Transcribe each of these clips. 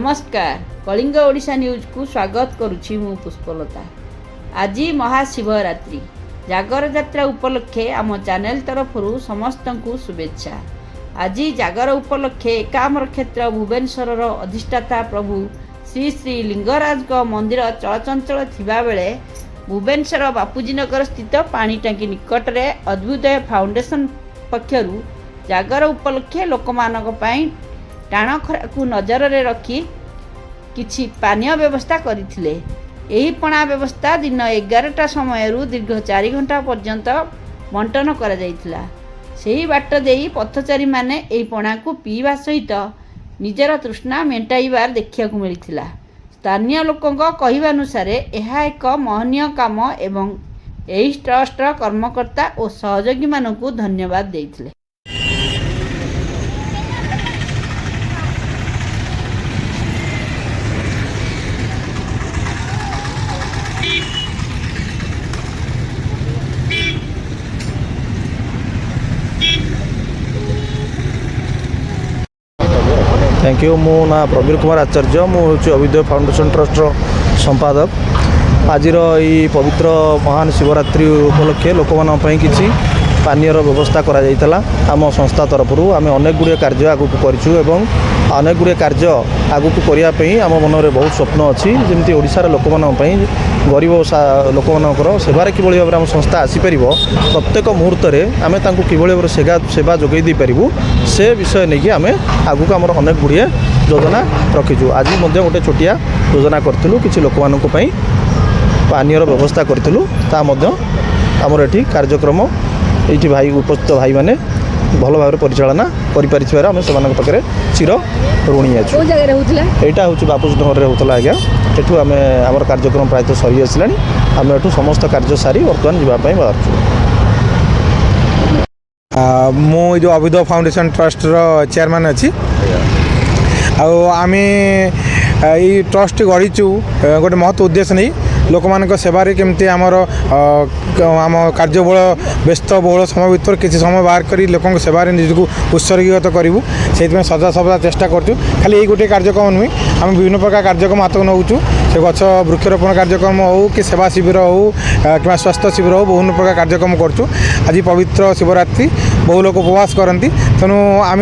नमस्कार कलिंग ओडिशा न्यूज को स्वागत करुछि मु पुष्पलता। आज महाशिवरात्रि जागर यात्रा उपलक्षे आम चैनल तरफ समस्त को शुभेच्छा। आज जागर उपलक्षे एकाम्र क्षेत्र भुवनेश्वर अधिष्ठाता प्रभु श्री श्री लिंगराज मंदिर चलचंचल थिबा बेले भुवनेश्वर बापूजीनगर स्थित पानी टांकी निकट में अद्भुतय फाउंडेशन पक्षरु जागर उपलक्षे लोकमानक पई टाण खरा को नजर रे रखी किछि पानीय व्यवस्था करथिले। एही पणा व्यवस्था दिन 11टा समय दीर्घ 4 घंटा पर्यंत बंटन करा जायथिला। सेही बाट देई पथचारी माने एही पणा को पीवा सहित निजर तृष्णा मेंटाइबार देखिया को मिलिथिला। स्थानीय लोकंक कहिबानुसार यह एक महनीय काम एवं एही ट्रस्टर कर्मकर्ता और सहयोगी मानकु धन्यवाद देथिले। Thank you. मो ना प्रवीर कुमार आचार्य मुझे अभिदय फाउंडेशन ट्रस्टर संपादक। आज पवित्र महान शिवरात्रि उपलक्षे लोक मानी किसी पानीय व्यवस्था करा आम संस्था तरफ आम अनेक गुड़े कार्य आगू करूँ अनेक गुड़े कार्य आगू करने आम मन में बहुत स्वप्न अच्छी जमी ओडिशार लोक गरीब लोक मानकर सेवार कि भाव में आम संस्था आसीपर प्रत्येक मुहूर्त में आम कि भाव सेवा जोगई पारू से विषय नहीं आम आगू आम अनेक गुड़िए योजना रखीचु। आज गोटे छोटिया योजना करूँ कि लोक मानक पानीय व्यवस्था करूँ आमर ये कार्यक्रम ये भाई उपस्थित भाई मैंने भल भाव परिचालना कर आम से पाखे चिर ऋणी अच्छे। यहाँ हूँ बापूजी नगर होता आज्ञा एठू आम आम कार्यक्रम प्रायतः सरी आसला आम एठू समस्त कार्य सारी बर्तमान जावाई बाहर। मु जो अभिदय फाउंडेशन ट्रस्टर चेयरमैन अच्छी आम ये ट्रस्ट गढ़ीचु गोटे महत्व उद्देश्य नहीं लोक मान सेवारे केमती आमर आम कार्यबल व्यस्त बहुल समय भर किसी समय बाहर कर लोक सेवारे निजको उत्सर्गीत करूँ से सदा सदा चेष्टा करूँ। खाली यही गोटे कार्यक्रम नुहे आम विभिन्न प्रकार कार्यक्रम हाथ को नौचु से गछ वृक्षरोपण कार्यक्रम हो कि सेवा शिविर हो कि स्वास्थ्य शिविर हो विभिन्न प्रकार कार्यक्रम करूँ। आज पवित्र शिवरात्रि बहु लोक उपवास करती तेणु आम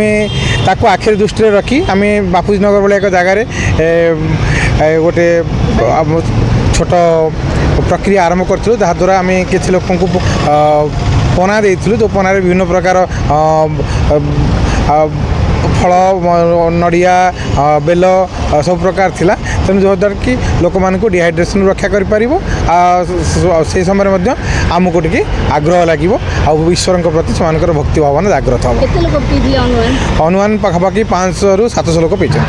ताको आखिर दृष्टि रखी आम बापूजी नगर भाई एक जगार गोटे छोट प्रक्रिया आरंभ करूँ जहाद्वारा आम किसी लोक पना देलु जो पनार विभिन्न प्रकार फल नड़िया बेल सब प्रकार थिला तेणु जहाँद्वारा कि लोक मानक डिहाइड्रेशन रक्षा कर से समय आमको टे आग्रह लगे ईश्वर प्रति से भक्ति भावना जागृत हम अनुमान पाखापाखि 500 ରୁ 700 लोक पीछे।